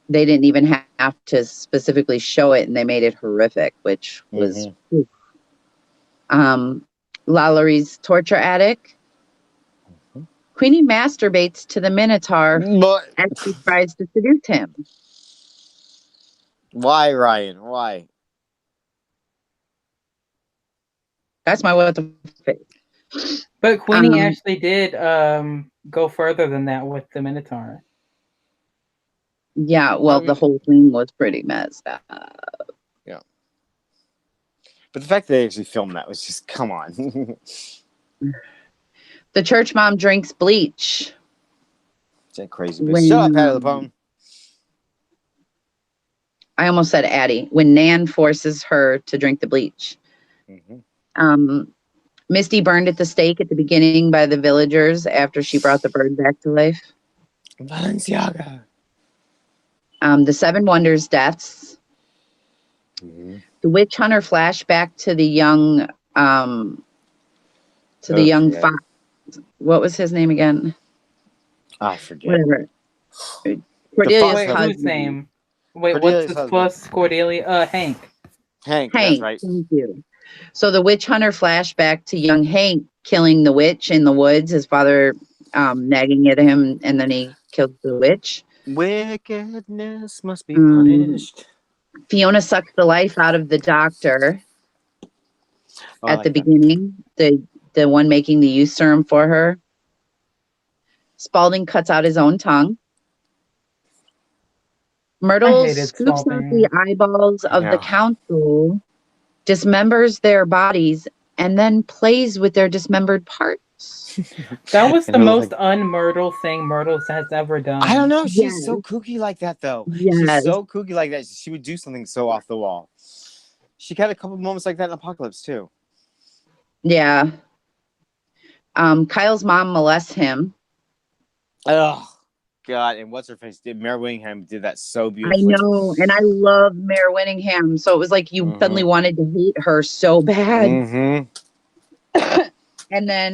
S1: They didn't even have to specifically show it, and they made it horrific, which was Lalarie's torture attic. Queenie masturbates to the Minotaur as she tries to seduce him.
S2: Why, Ryan? Why?
S1: That's my what the face.
S3: But Queenie actually did go further than that with the Minotaur.
S1: Yeah, well, the whole thing was pretty messed up.
S2: Yeah. But the fact that they actually filmed that was just, come on.
S1: The church mom drinks bleach.
S2: Is that crazy? But shut up, Patty LaPone.
S1: I almost said Addie. When Nan forces her to drink the bleach. Misty burned at the stake at the beginning by the villagers after she brought the bird back to life.
S2: Balenciaga.
S1: The Seven Wonders deaths.
S2: Mm-hmm.
S1: The witch hunter flashback to the young fox. What was his name again?
S2: I forget.
S1: Whatever.
S2: The
S1: Cordelia's
S2: fox
S3: Wait,
S2: husband.
S3: whose name? Wait,
S2: Cordelia's
S3: what's his
S2: husband.
S3: plus Cordelia? Hank.
S2: Hank, that's
S1: Hank.
S2: right.
S1: Thank you. So the witch hunter flashback to young Hank killing the witch in the woods, his father nagging at him, and then he killed the witch.
S2: Wickedness must be
S1: Um,
S2: punished.
S1: Fiona sucks the life out of the doctor
S2: Oh, I
S1: at
S2: like
S1: the
S2: that.
S1: beginning, the one making the youth serum for her. Spalding cuts out his own tongue. Myrtle
S3: hated
S1: scoops out
S3: Spalding.
S1: the eyeballs of the
S2: No.
S1: council, dismembers their bodies, and then plays with their dismembered parts.
S3: That was
S2: And
S3: the
S2: it
S3: most
S2: looked
S3: un-Myrtle thing Myrtle has ever done.
S2: I don't know. She's
S1: Yes.
S2: so kooky like that, though.
S1: Yes.
S2: She's so kooky like that. She would do something so off the wall. She had a couple moments like that in Apocalypse, too.
S1: Yeah. Kyle's mom molests him.
S2: Oh, God. And what's her face? Mare Winningham did that so
S1: I
S2: beautifully.
S1: know, and I love Mare Winningham. So it was like you suddenly wanted to hate her so bad.
S2: Mm-hmm.
S1: And then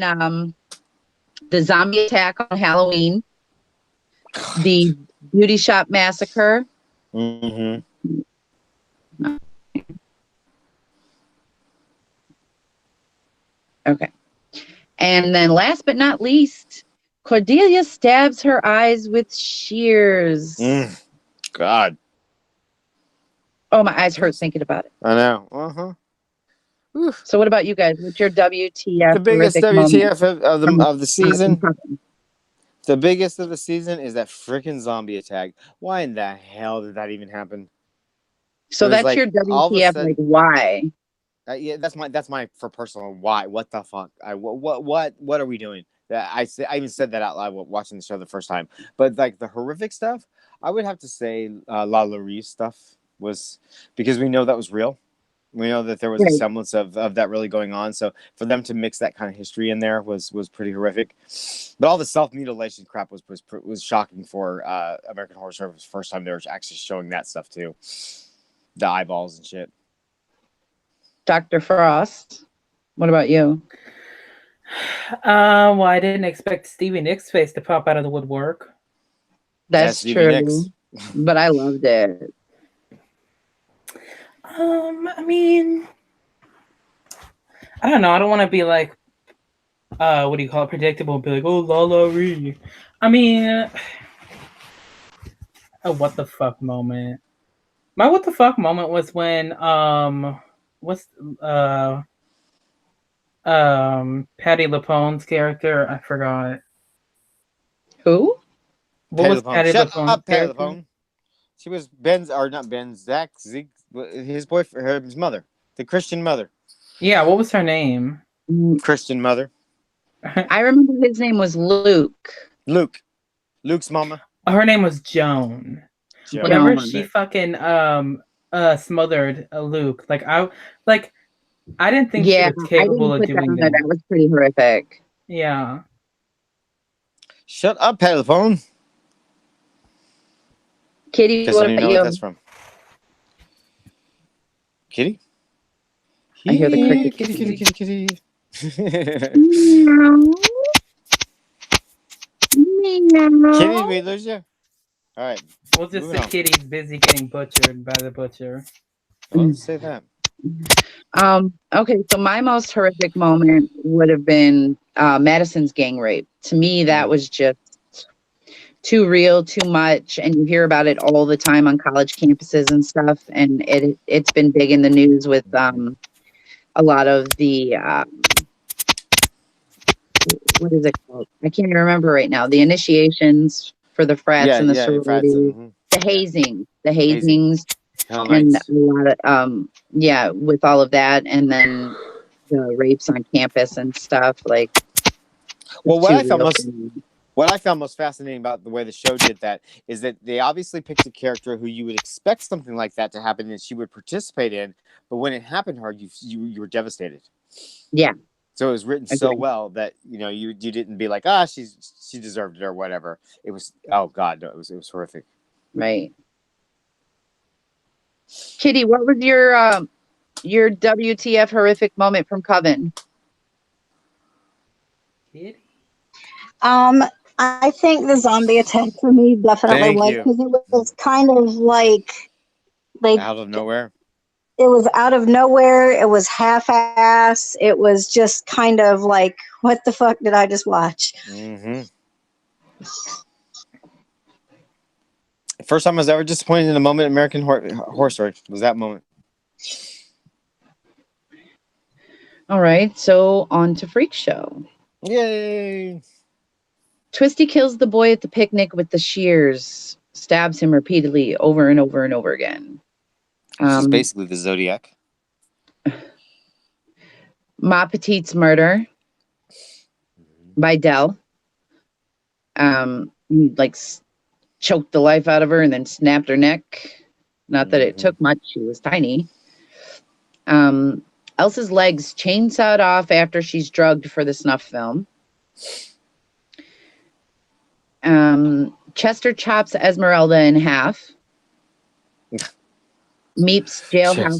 S1: the zombie attack on Halloween, the beauty shop massacre.
S2: Mm-hmm.
S1: Okay. And then last but not least, Cordelia stabs her eyes with shears.
S2: God.
S1: Oh, my eyes hurt thinking about it.
S2: I know. Uh-huh.
S1: So what about you guys? What's your WTF?
S2: The biggest
S1: horrific
S2: WTF
S1: moment
S2: of the season.
S1: from
S2: The biggest of the season is that freaking zombie attack. Why in the hell did that even happen?
S1: So
S2: It was
S1: that's
S2: like,
S1: your
S2: all of a
S1: WTF,
S2: sudden-
S1: like why?
S2: Yeah, that's my for personal why. What the fuck? What are we doing? That I even said that out loud watching the show the first time. But like the horrific stuff, I would have to say La Laurie stuff was because we know that was real. We know that there was a
S1: Right.
S2: semblance of that really going on. So for them to mix that kind of history in there was pretty horrific. But all the self-mutilation crap was shocking for American Horror Story. First time they were actually showing that stuff too, the eyeballs and shit.
S1: Dr. Frost, what about you?
S3: Well, I didn't expect Stevie Nicks' face to pop out of the woodwork.
S1: That's
S2: Stevie
S1: true,
S2: Nicks.
S1: but I loved it.
S3: I mean, I don't know. I don't want to be like, what do you call it? Predictable. Be like, oh, La Laurie. I mean, a what the fuck moment. My what the fuck moment was when Patty LuPone's character, I forgot.
S1: Who?
S3: What was Patty
S2: Shut
S3: LuPone's
S2: up, Patty
S3: character?
S2: LuPone. She was not Ben, Zach, Zeke, his boyfriend, his mother, the Christian mother.
S3: Yeah, what was her name?
S2: Christian mother.
S1: I remember his name was Luke.
S2: Luke's mama.
S3: Her name was Joan.
S2: Joan.
S3: Whenever
S1: Joan.
S3: she fucking smothered Luke, I didn't think she
S1: Yeah,
S3: was
S1: I
S3: capable
S1: didn't
S3: of
S1: put that
S3: doing
S1: on there.
S3: that.
S1: That was pretty horrific.
S3: Yeah.
S2: Shut up, Patty LuPone.
S1: Kitty,
S2: Because I
S1: what
S2: don't even
S1: about
S2: know
S1: you?
S2: what that's from. Kitty?
S1: I hear the cricket.
S2: Kitty.
S1: Meow. Meow.
S2: Kitty, we lose you? All right.
S3: We'll just
S2: Moving
S3: say
S2: on.
S3: Kitty's busy getting butchered by the butcher.
S2: Well, let's say that.
S1: Okay, so my most horrific moment would have been Madison's gang rape. To me, that was just too real, too much, and you hear about it all the time on college campuses and stuff. And it's been big in the news with a lot of the what is it called? I can't even remember right now. The initiations for the frats and the
S2: frats
S1: sororities,
S2: and,
S1: the hazings,
S2: Hell
S1: and
S2: Nights.
S1: a lot of with all of that, and then the rapes on campus and stuff. Like,
S2: Well,
S1: it's
S2: what
S1: too
S2: I found
S1: real
S2: most
S1: for me.
S2: What I found most fascinating about the way the show did that is that they obviously picked a character who you would expect something like that to happen and she would participate in, but when it happened to her, you were devastated.
S1: Yeah.
S2: So it was written so well that you didn't be like, she deserved it or whatever. It was, oh God, no, it was horrific.
S1: Right. Kitty, what was your WTF horrific moment from Coven?
S3: Kitty?
S4: I think the zombie attack for me definitely
S2: Thank
S4: was,
S2: you.
S4: because it was kind of like
S2: Out of nowhere.
S4: it was out of nowhere. It was half-ass. It was just kind of like, what the fuck did I just watch?
S2: Mm-hmm. First time I was ever disappointed in a moment in American Horror Story was that moment.
S1: All right, so on to Freak Show.
S2: Yay!
S1: Twisty kills the boy at the picnic with the shears, stabs him repeatedly over and over and over again.
S2: She's basically the Zodiac.
S1: Ma Petite's murder by Dell. He choked the life out of her and then snapped her neck. Not that it took much; she was tiny. Elsa's legs chainsawed off after she's drugged for the snuff film. Chester chops Esmeralda in half. Meep's jailhouse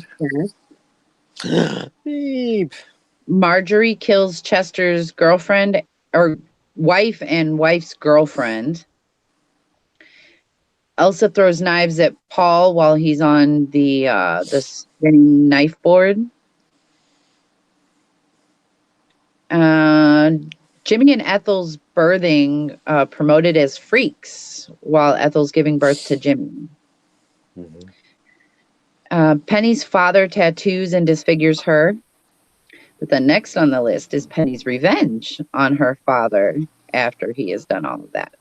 S1: death.
S2: Meep.
S1: Marjorie kills Chester's girlfriend or wife and wife's girlfriend. Elsa throws knives at Paul while he's on the spinning knife board. Jimmy and Ethel's birthing promoted as freaks while Ethel's giving birth to Jimmy. Penny's father tattoos and disfigures her. But then next on the list is Penny's revenge on her father after he has done all of that.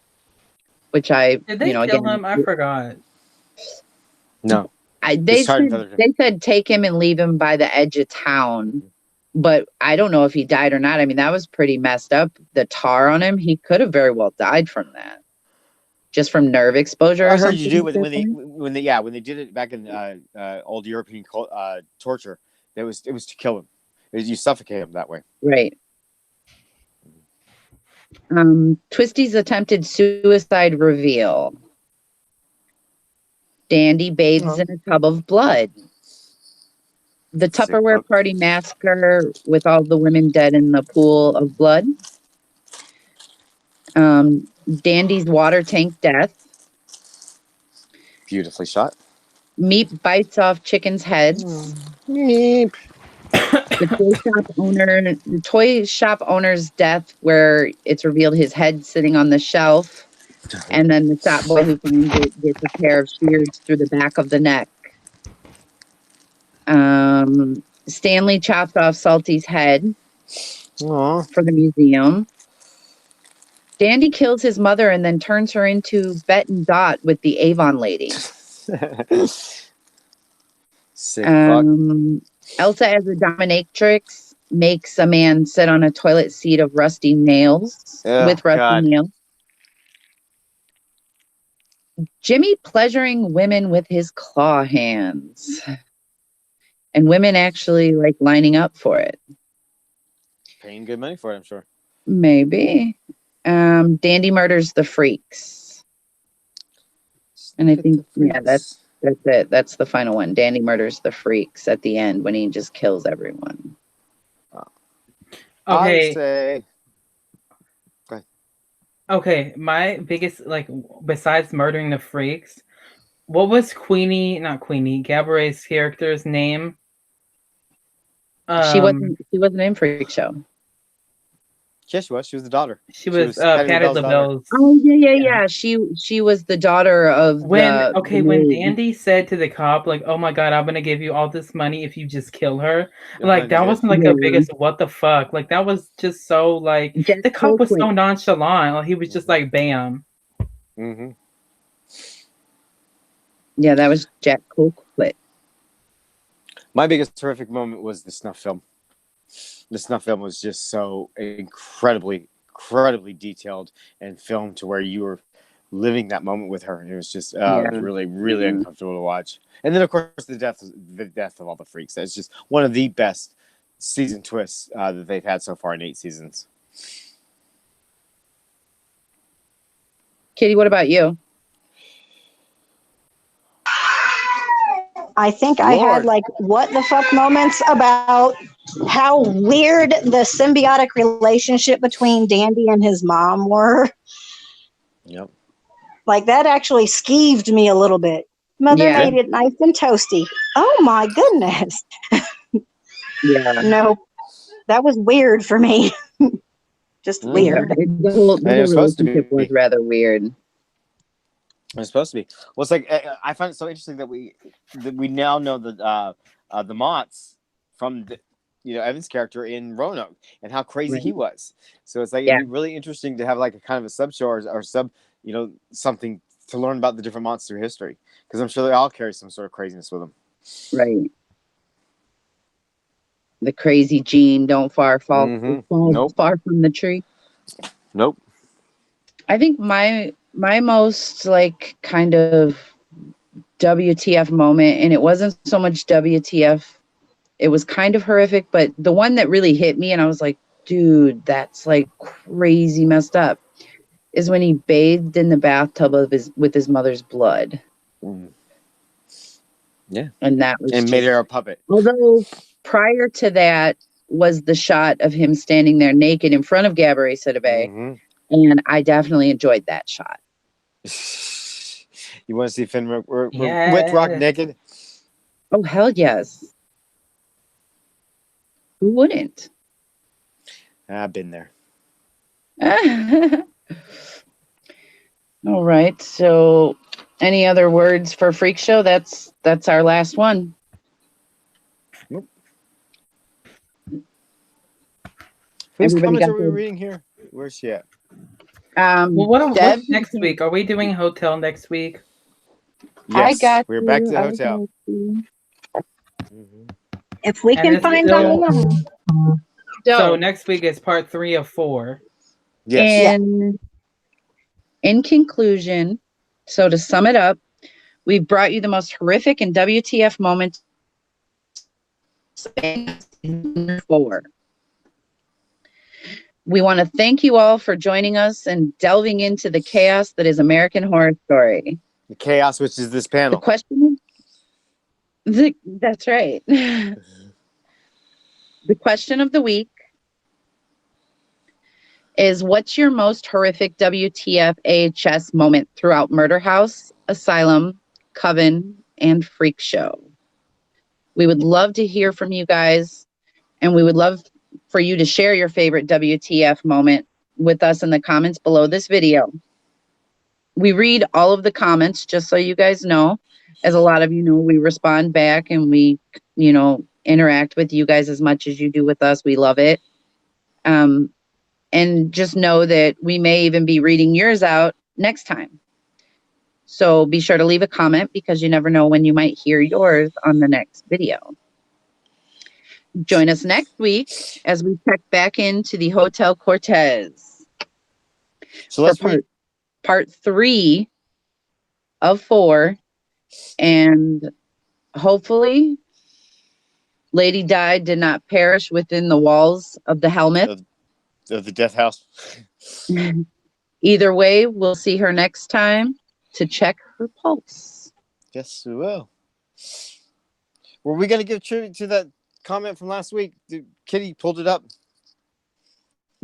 S1: Which
S3: Did they kill him? I forgot.
S2: No.
S1: They said take him and leave him by the edge of town. But I don't know if he died or not. I mean, that was pretty messed up. The tar on him, he could have very well died from that. Just from nerve exposure.
S2: I heard you do when they did it back in old European torture. It was to kill him. You suffocate him that way.
S1: Right. Twisty's attempted suicide reveal. Dandy bathes in a tub of blood. The Tupperware party massacre with all the women dead in the pool of blood. Dandy's water tank death.
S2: Beautifully shot.
S1: Meep bites off chickens' heads.
S2: Meep.
S1: The toy shop owner's death, where it's revealed his head sitting on the shelf, and then the shop boy who finds it gets a pair of shears through the back of the neck. Stanley chopped off Salty's head for the museum. Dandy kills his mother and then turns her into Bet and Dot with the Avon lady.
S2: Sick fuck.
S1: Elsa, as a dominatrix, makes a man sit on a toilet seat of rusty nails nails. Jimmy pleasuring women with his claw hands. And women actually lining up for it.
S2: Paying good money for it, I'm sure.
S1: Maybe. Dandy murders the freaks. And I think, that's it. That's the final one. Dandy murders the freaks at the end when he just kills everyone.
S3: Okay.
S2: Go ahead.
S3: Okay, my biggest, besides murdering the freaks, what was Gabourey's character's name?
S1: She wasn't in Freak Show.
S2: Yes, she was. She was the daughter.
S3: She was Patti LaBelle's.
S1: Oh yeah. She was the daughter of
S3: when Dandy said to the cop, "Oh my God, I'm gonna give you all this money if you just kill her." That wasn't a biggest what the fuck. That was just so the cop was so nonchalant. He was just bam.
S2: Mm-hmm.
S1: Yeah, that was Jack Colquitt.
S2: My biggest terrific moment was the snuff film. The snuff film was just so incredibly detailed and filmed to where you were living that moment with her. It was just really, really uncomfortable to watch. And then, of course, the death of all the freaks. That's just one of the best season twists that they've had so far in 8 seasons.
S1: Kitty, what about you?
S4: I think I had like what the fuck moments about how weird the symbiotic relationship between Dandy and his mom were.
S2: Yep.
S4: Like that actually skeeved me a little bit. Mother made it nice and toasty. Oh my goodness.
S1: Yeah.
S4: No, that was weird for me. Just weird.
S1: The whole relationship was rather weird.
S2: It's supposed to be. Well, it's like I find it so interesting that we now know that the Mott's from Evan's character in Roanoke and how crazy he was. So it's like it'd be really interesting to have like a kind of a sub show or sub something to learn about the different Mott's through history, because I'm sure they all carry some sort of craziness with them.
S1: Right. The crazy gene don't fall far from the tree.
S2: Nope.
S1: I think my most like kind of WTF moment, and it wasn't so much WTF, it was kind of horrific, but the one that really hit me and I was like, dude, that's like crazy messed up, is when he bathed in the bathtub with his mother's blood.
S2: Yeah.
S1: And that was
S2: made her a puppet.
S1: Although prior to that was the shot of him standing there naked in front of Gabourey Sidibe. And I definitely enjoyed that shot.
S2: You want to see Finn wet rock naked?
S1: Oh, hell yes. Who wouldn't?
S2: I've been there.
S1: All right. So any other words for Freak Show? That's our last one.
S2: Nope. Whose comments are we reading here? Where's she at?
S3: What's next week? Are we doing hotel next week?
S2: Yes, we're back to the hotel.
S4: If we can find someone.
S3: So next week is part 3 of 4.
S2: Yes.
S1: In conclusion, so to sum it up, we've brought you the most horrific and WTF moments 4. We want to thank you all for joining us and delving into the chaos that is American Horror Story.
S2: The chaos, which is this panel.
S1: The question, that's right. The question of the week is, what's your most horrific WTF AHS moment throughout Murder House, Asylum, Coven, and Freak Show? We would love to hear from you guys, and we would love for you to share your favorite WTF moment with us in the comments below this video. We read all of the comments, just so you guys know. As a lot of you know, we respond back and we, interact with you guys as much as you do with us. We love it. And just know that we may even be reading yours out next time. So be sure to leave a comment, because you never know when you might hear yours on the next video. Join us next week as we check back into the Hotel Cortez.
S2: So let's
S1: part 3 of 4, and hopefully Lady Di did not perish within the walls of the helmet
S2: of the death house.
S1: Either way, we'll see her next time to check her pulse.
S2: Yes, we will. Were we going to give tribute to that comment from last week? Kitty pulled it up.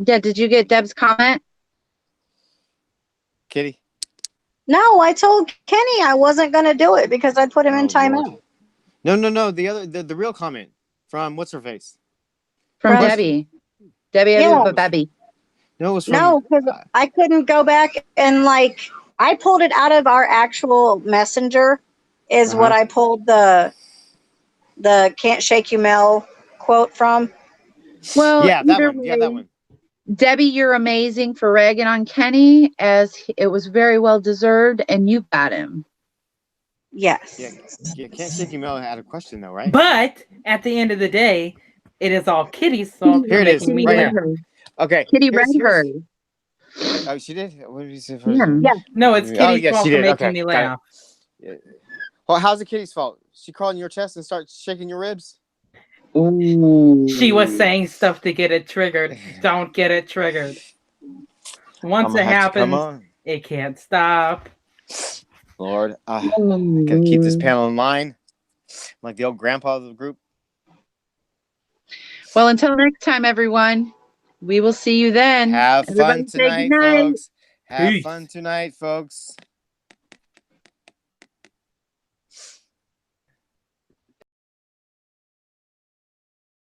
S1: Yeah, did you get Deb's comment?
S2: Kitty?
S4: No, I told Kenny I wasn't going to do it because I put him in timeout.
S2: No. The real comment from what's her face?
S1: From Debbie. Debbie.
S2: No, it was from...
S4: No, because I couldn't go back and I pulled it out of our actual messenger. Is what I pulled the "Can't Shake You Mel" quote from.
S1: Well,
S2: yeah, that one. Yeah, that one.
S1: Debbie, you're amazing for ragging on Kenny, as it was very well deserved, and you got him.
S4: Yes.
S2: Yeah, Can't Shake You Mel had a question though, right?
S3: But at the end of the day, it is all Kitty's fault.
S2: Here it is. Right here. Okay.
S1: Kitty read her.
S2: Oh, she did? What did you say first?
S4: Yeah.
S3: No, it's Kitty's fault for making me laugh.
S2: Yeah. Well, how's it Kitty's fault? She crawl in your chest and start shaking your ribs?
S1: Ooh.
S3: She was saying stuff to get it triggered. Don't get it triggered. Once it happens, it can't stop.
S2: Lord, I gotta keep this panel in line. Like the old grandpa of the group.
S1: Well, until next time, everyone, we will see you then.
S2: Have fun
S1: Everybody say
S2: tonight,
S1: goodnight.
S2: folks. Have
S3: Peace.
S2: fun tonight, folks.